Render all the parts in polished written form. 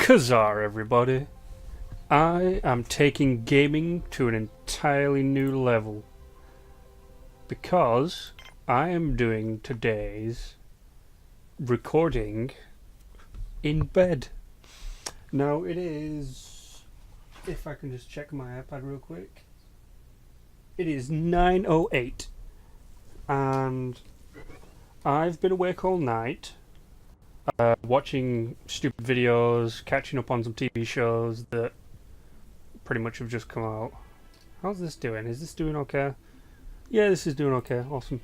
Kazar, everybody. I am taking gaming to an entirely new level because I am doing today's recording in bed. Now it is, if I can just check my iPad real quick, it is 9:08 and I've been awake all night watching stupid videos, catching up on some TV shows that pretty much have just come out. How's this doing? Is this doing okay? Yeah, this is doing okay. Awesome.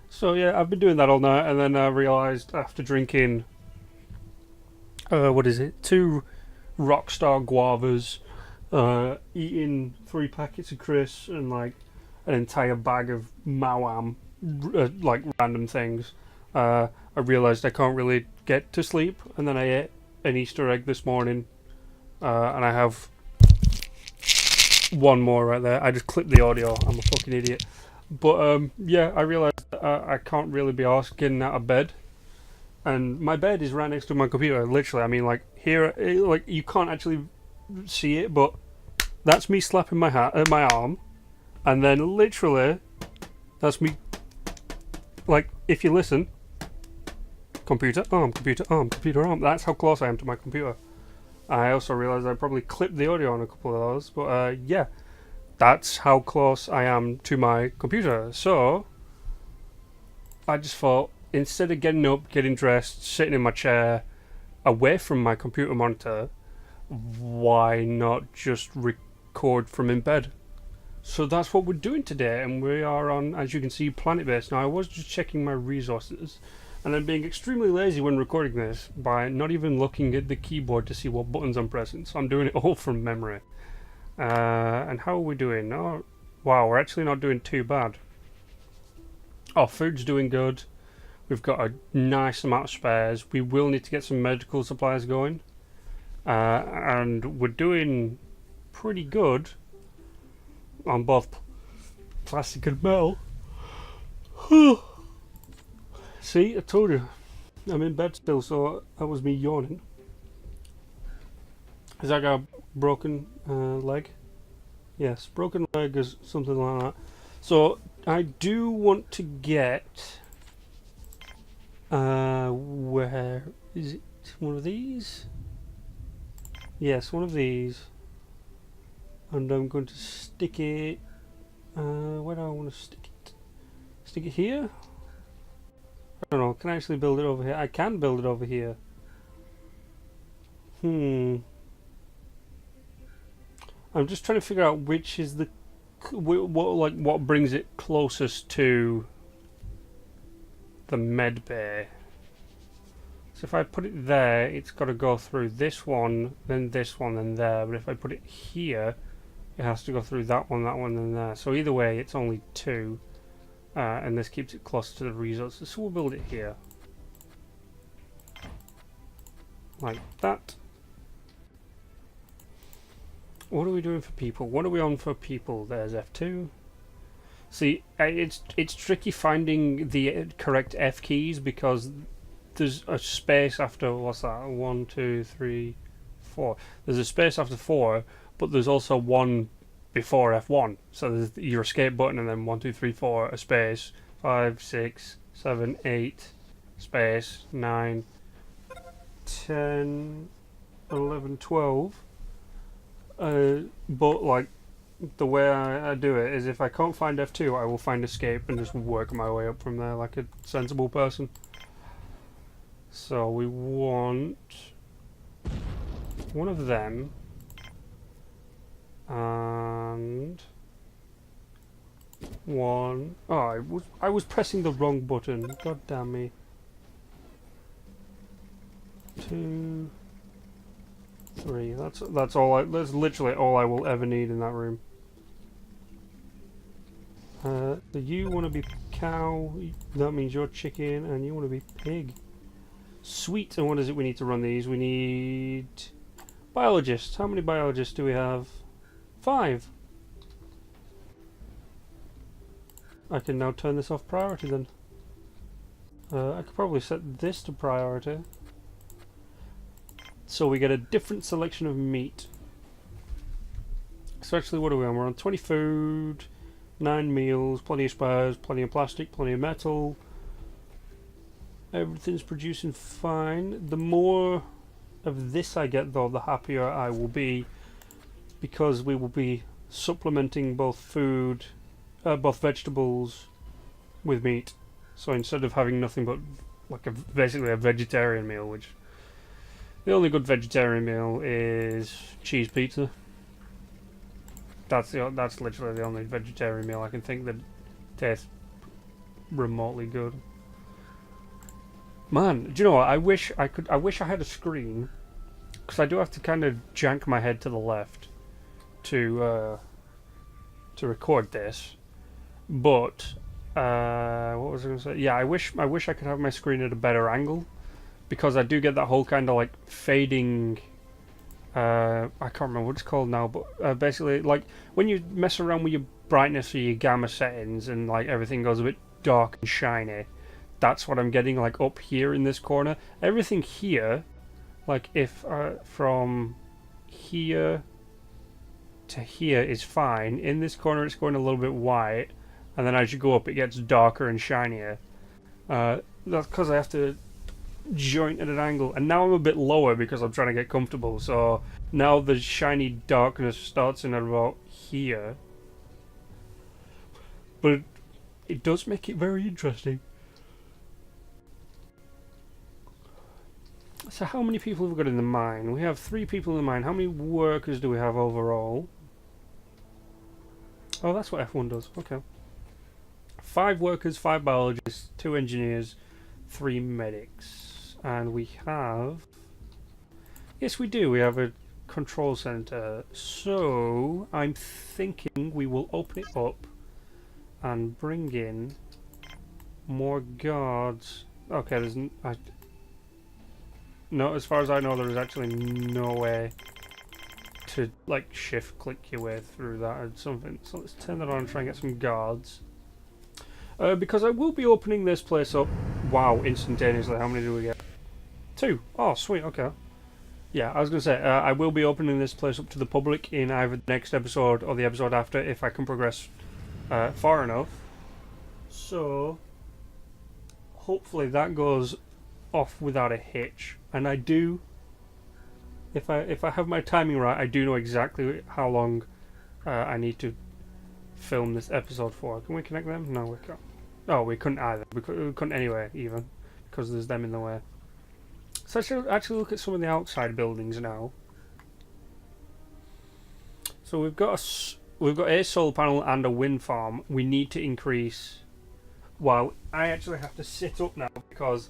So yeah, I've been doing that all night, and then I realised after drinking, what is it? 2 Rockstar guavas, eating 3 packets of crisps, and like an entire bag of Mawam, like random things. I realised I can't really get to sleep, and then I ate an Easter egg this morning, and I have one more right there. I just clipped the audio. I'm a fucking idiot. But yeah, I realised I can't really be arsed getting out of bed, and my bed is right next to my computer. Literally, I mean, like here, like you can't actually see it, but that's me slapping my arm, and then literally, that's me. Like if you listen, computer arm, computer arm, computer arm. That's how close I am to my computer. I also realised I probably clipped the audio on a couple of those, but yeah, that's how close I am to my computer. So I just thought, instead of getting up, getting dressed, sitting in my chair, away from my computer monitor, why not just record from in bed? So that's what we're doing today, and we are on, as you can see, Planet Base. Now I was just checking my resources, and I'm being extremely lazy when recording this by not even looking at the keyboard to see what buttons I'm pressing, so I'm doing it all from memory. And how are we doing? Oh, wow, we're actually not doing too bad. Our food's doing good. We've got a nice amount of spares. We will need to get some medical supplies going. And we're doing pretty good on both plastic and metal. See, I told you. I'm in bed still, so that was me yawning. Is that a broken leg? Yes, broken leg is something like that. So I do want to get. Where is it? One of these? Yes, one of these. And I'm going to stick it. Where do I want to stick it? Stick it here? I don't know. Can I actually build it over here? I can build it over here. I'm just trying to figure out which is the what brings it closest to the med bay. So if I put it there, it's got to go through this one, then this one, then there. But if I put it here, it has to go through that one, then there. So either way, it's only 2. And this keeps it close to the resources, so we'll build it here. Like that. What are we doing for people? What are we on for people? There's F2. See, it's tricky finding the correct F keys because there's a space after, what's that? 1, 2, 3, 4. There's a space after 4, but there's also one before F1. So there's your escape button and then 1, 2, 3, 4, a space, 5, 6, 7, 8, space, 9, 10, 11, 12. But like the way I do it is if I can't find F2, I will find escape and just work my way up from there like a sensible person. So we want one of them. And one. Oh, I was pressing the wrong button. God damn me. 2, 3. That's all. That's literally all I will ever need in that room. So you want to be cow. That means you're chicken, and you want to be pig. Sweet. And what is it we need to run these? We need biologists. How many biologists do we have? 5. I can now turn this off priority then. I could probably set this to priority. So we get a different selection of meat. So actually, what are we on? We're on 20 food, 9 meals, plenty of spares, plenty of plastic, plenty of metal. Everything's producing fine. The more of this I get, though, the happier I will be, because we will be supplementing both food, both vegetables with meat. So instead of having nothing but like basically a vegetarian meal, which the only good vegetarian meal is cheese pizza. That's literally the only vegetarian meal I can think that tastes remotely good. Man, do you know what? I wish I had a screen, because I do have to kind of jank my head to the left to record this. But what was I going to say? Yeah, I wish I could have my screen at a better angle, because I do get that whole kind of like fading. I can't remember what it's called now, but basically, like when you mess around with your brightness or your gamma settings, and like everything goes a bit dark and shiny. That's what I'm getting like up here in this corner. Everything here, like if from here to here is fine. In this corner, it's going a little bit white, and then as you go up, it gets darker and shinier. That's because I have to joint at an angle, and now I'm a bit lower because I'm trying to get comfortable. So now the shiny darkness starts in at about here, but it does make it very interesting. So how many people have we got in the mine? We have 3 people in the mine. How many workers do we have overall? Oh, that's what F1 does. Okay. 5 workers, 5 biologists, 2 engineers, 3 medics. And we have... Yes, we do. We have a control center. So, I'm thinking we will open it up and bring in more guards. Okay, there's... No, as far as I know, there is actually no way to like shift click your way through that or something. So let's turn that on and try and get some guards. Because I will be opening this place up. Wow, instantaneously. How many do we get? 2. Oh, sweet. Okay. Yeah, I was going to say, I will be opening this place up to the public in either the next episode or the episode after, if I can progress far enough. So, hopefully that goes off without a hitch. And I do, if I have my timing right, I do know exactly how long I need to film this episode for. Can we connect them? No, we can't. Oh, we couldn't either. We couldn't anyway, even, because there's them in the way. So I should actually look at some of the outside buildings now. So we've got a solar panel and a wind farm. We need to increase. Well, I actually have to sit up now because...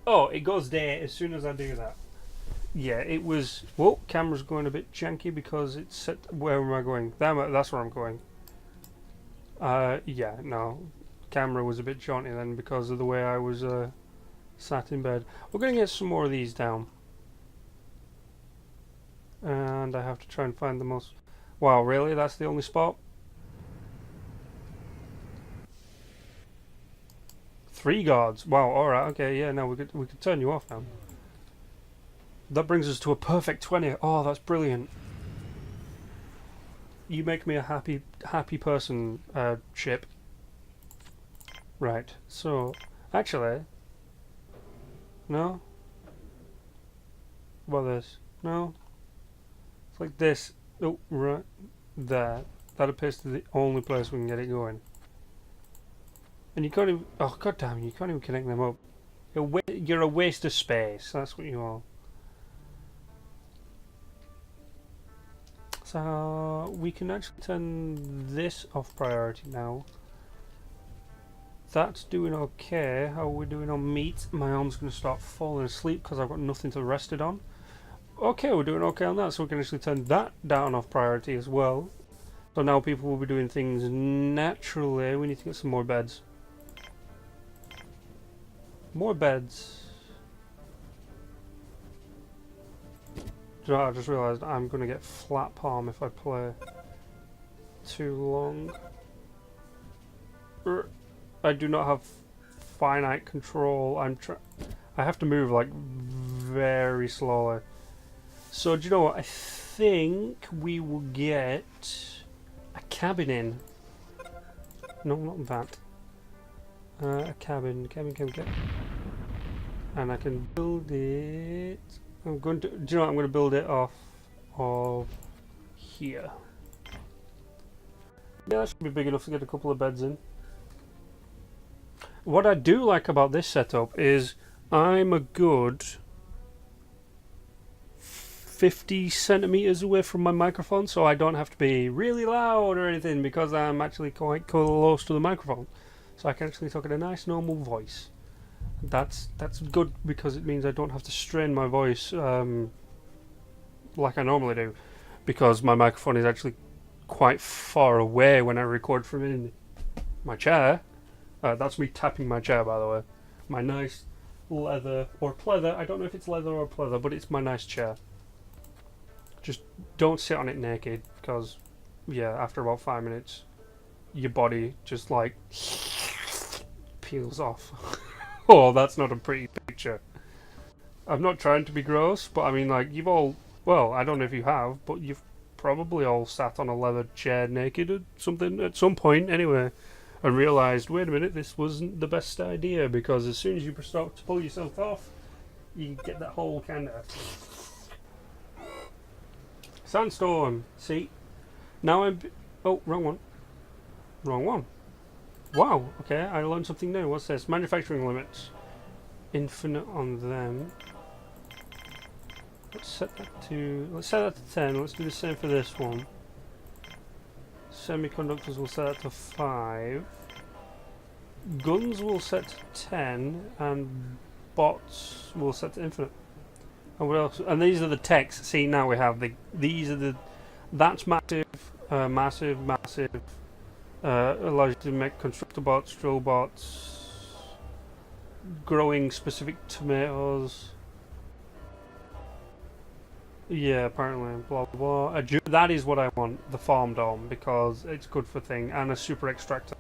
Oh, it goes there as soon as I do that. Yeah, it was... Whoa, camera's going a bit janky because it's set... Where am I going? That's where I'm going. Yeah, no. Camera was a bit jaunty then because of the way I was sat in bed. We're going to get some more of these down. And I have to try and find the most... Wow, really? That's the only spot? 3 guards. Wow, alright, okay, yeah, no, we could turn you off now. That brings us to a perfect 20. Oh, that's brilliant. You make me a happy person, ship. Right, so, actually... No? What about this? No? It's like this. Oh, right there. That appears to be the only place we can get it going. And you can't even... Oh, goddamn, you can't even connect them up. You're a waste of space. That's what you are. So, we can actually turn this off priority now. That's doing okay. How are we doing on meat? My arm's going to start falling asleep because I've got nothing to rest it on. Okay, we're doing okay on that, so we can actually turn that down off priority as well. So now people will be doing things naturally. We need to get some more beds. More beds. Do you know what, I just realised I'm going to get flat palm if I play too long. I do not have finite control. I have to move like very slowly. So do you know what? I think we will get a cabin in. No, not that. A cabin. And I can build it. I'm going to. Do you know what? I'm going to build it off of here. Yeah, that should be big enough to get a couple of beds in. What I do like about this setup is I'm a good 50 centimeters away from my microphone, so I don't have to be really loud or anything because I'm actually quite close to the microphone. So I can actually talk in a nice normal voice. That's good because it means I don't have to strain my voice like I normally do, because my microphone is actually quite far away when I record from in my chair. That's me tapping my chair, by the way. My nice leather or pleather. I don't know if it's leather or pleather, but it's my nice chair. Just don't sit on it naked, because yeah, after about 5 minutes, your body just like peels off. Oh, that's not a pretty picture. I'm not trying to be gross, but I mean, like, you've all, well, I don't know if you have, but you've probably all sat on a leather chair naked or something at some point anyway, and realised, wait a minute, this wasn't the best idea, because as soon as you start to pull yourself off, you get that whole kind of sandstorm. See, now oh, wrong one. Wow, okay, I learned something new. What's this? Manufacturing limits. Infinite on them. Let's set that to 10. Let's do the same for this one. Semiconductors will set that to 5. Guns will set to 10, and bots will set to infinite. And what else? And these are the techs. See, now we have that's massive, massive. Allows you to make constructor bots, drill bots, growing specific tomatoes. Yeah, apparently, blah blah blah. That is what I want, the farm dome, because it's good for thing, and a super extractor,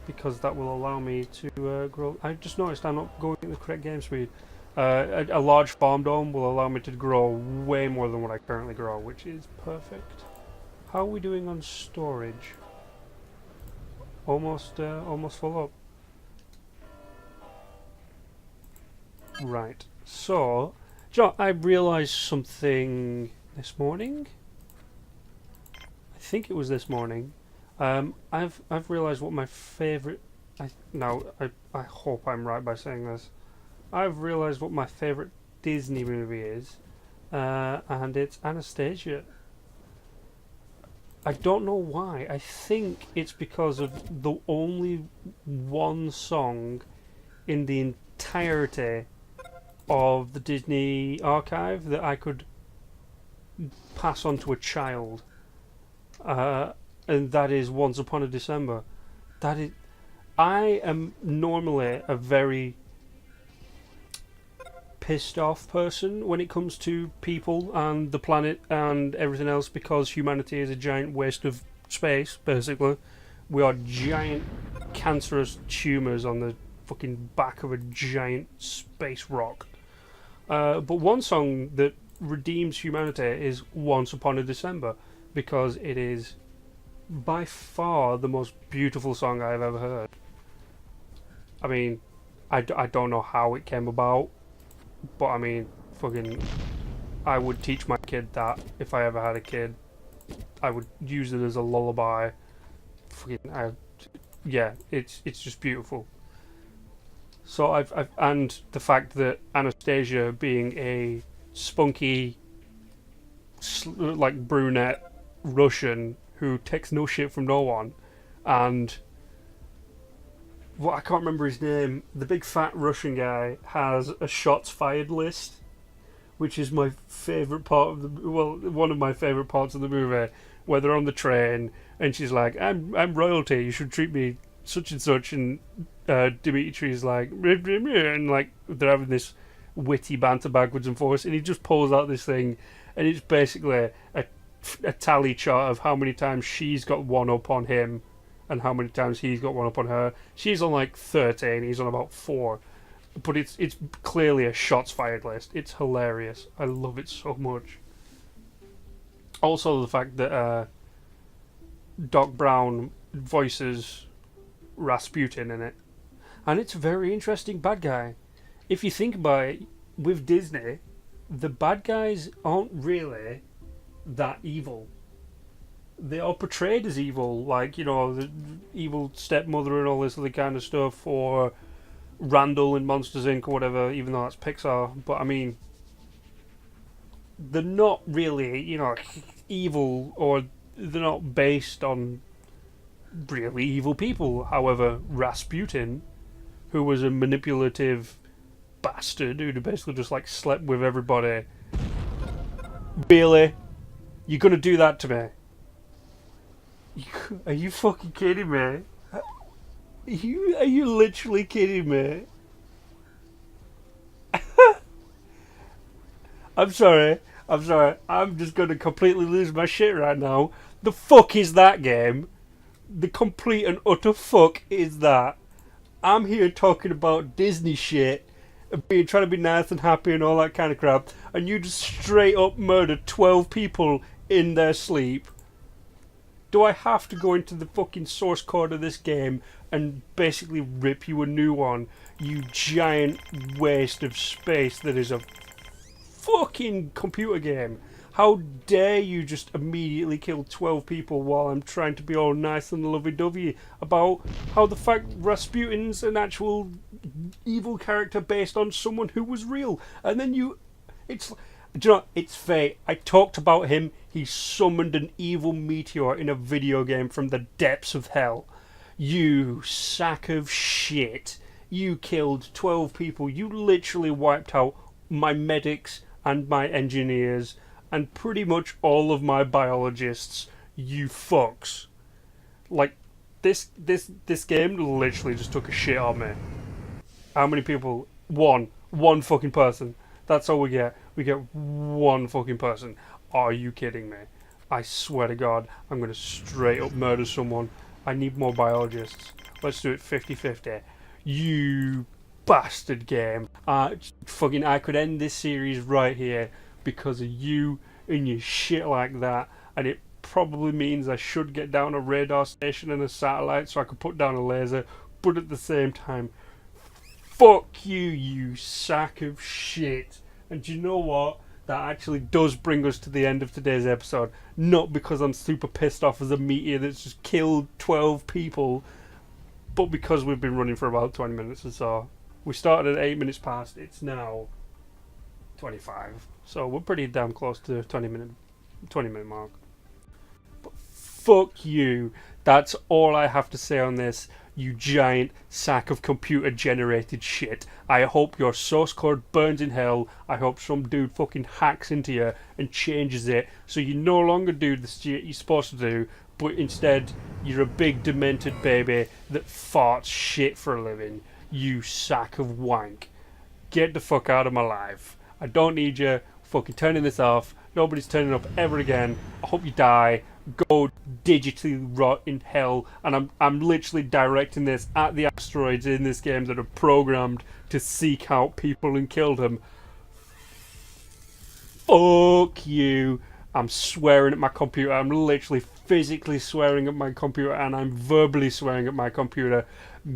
because that will allow me to grow. I just noticed I'm not going at the correct game speed. A large farm dome will allow me to grow way more than what I currently grow, which is perfect. How are we doing on storage? Almost full up. Right. So, John, I realised something this morning. I think it was this morning. I've realised what my favourite. I hope I'm right by saying this. I've realised what my favourite Disney movie is, and it's Anastasia. I don't know why. I think it's because of the only one song in the entirety of the Disney archive that I could pass on to a child, and that is Once Upon a December. That is, I am normally a very pissed off person when it comes to people and the planet and everything else, because humanity is a giant waste of space. Basically, we are giant cancerous tumours on the fucking back of a giant space rock. But one song that redeems humanity is Once Upon a December, because it is by far the most beautiful song I've ever heard. I mean, I don't know how it came about, but I mean, fucking, I would teach my kid that if I ever had a kid. I would use it as a lullaby. Fucking, yeah, it's just beautiful. So and the fact that Anastasia, being a spunky, like brunette Russian who takes no shit from no one, and I can't remember his name. The big fat Russian guy has a shots fired list, which is my favourite part of one of my favourite parts of the movie, where they're on the train and she's like, I'm royalty, you should treat me such and such, and Dimitri's like, and like they're having this witty banter backwards and forwards, and he just pulls out this thing, and it's basically a tally chart of how many times she's got one up on him and how many times he's got one up on her. She's on like 13, he's on about 4. but it's clearly a shots fired list. It's hilarious. I love it so much. Also, the fact that Doc Brown voices Rasputin in it, and it's a very interesting bad guy. If you think about it, with Disney, the bad guys aren't really that evil. They are portrayed as evil, like, you know, the evil stepmother and all this other kind of stuff, or Randall in Monsters Inc. or whatever, even though that's Pixar. But I mean, they're not really, you know, evil, or they're not based on really evil people. However, Rasputin, who was a manipulative bastard who basically just like slept with everybody. Really? You're gonna do that to me? Are you fucking kidding me? Are you literally kidding me? I'm sorry. I'm just gonna completely lose my shit right now. The fuck is that game? The complete and utter fuck is that? I'm here talking about Disney shit, and trying to be nice and happy and all that kind of crap, and you just straight up murdered 12 people in their sleep. Do I have to go into the fucking source code of this game and basically rip you a new one? You giant waste of space that is a fucking computer game. How dare you just immediately kill 12 people while I'm trying to be all nice and lovey-dovey about how the fact Rasputin's an actual evil character based on someone who was real. And then do you know, it's fate. I talked about him. He summoned an evil meteor in a video game from the depths of hell. You sack of shit. You killed 12 people. You literally wiped out my medics and my engineers and pretty much all of my biologists. You fucks. Like, this game literally just took a shit on me. How many people? One fucking person. That's all we get. We get one fucking person. Are you kidding me? I swear to God, I'm going to straight up murder someone. I need more biologists. Let's do it 50-50. You bastard game. I could end this series right here because of you and your shit like that. And it probably means I should get down a radar station and a satellite so I could put down a laser. But at the same time, fuck you, you sack of shit. And you know what? That actually does bring us to the end of today's episode. Not because I'm super pissed off as a meteor that's just killed 12 people, but because we've been running for about 20 minutes or so. We started at 8 minutes past. It's now 25. So we're pretty damn close to the 20 minute mark. But fuck you. That's all I have to say on this. You giant sack of computer generated shit. I hope your source code burns in hell. I hope some dude fucking hacks into you and changes it so you no longer do the shit you're supposed to do, but instead you're a big demented baby that farts shit for a living. You sack of wank. Get the fuck out of my life. I don't need you. Fucking turning this off. Nobody's turning up ever again. I hope you die. Go digitally rot in hell. And I'm literally directing this at the asteroids in this game that are programmed to seek out people and kill them. Fuck you. I'm swearing at my computer. I'm literally physically swearing at my computer, and I'm verbally swearing at my computer.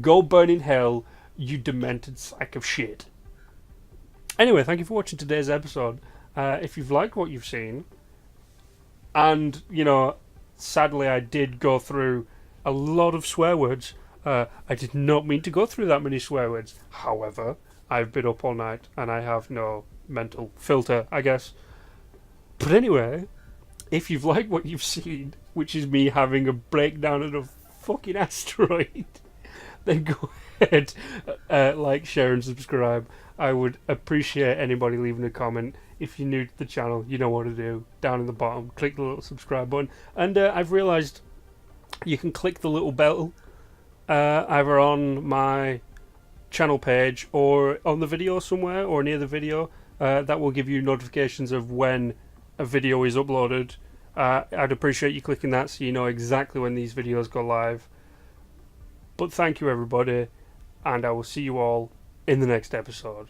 Go burn in hell, you demented sack of shit. Anyway, thank you for watching today's episode. If you've liked what you've seen, and, you know, sadly I did go through a lot of swear words. I did not mean to go through that many swear words. However, I've been up all night and I have no mental filter, I guess. But anyway, if you've liked what you've seen, which is me having a breakdown of a fucking asteroid, then go ahead, like, share and subscribe. I would appreciate anybody leaving a comment. If you're new to the channel, you know what to do. Down in the bottom, click the little subscribe button. And I've realised you can click the little bell either on my channel page or on the video somewhere or near the video. That will give you notifications of when a video is uploaded. I'd appreciate you clicking that so you know exactly when these videos go live. But thank you everybody, and I will see you all in the next episode.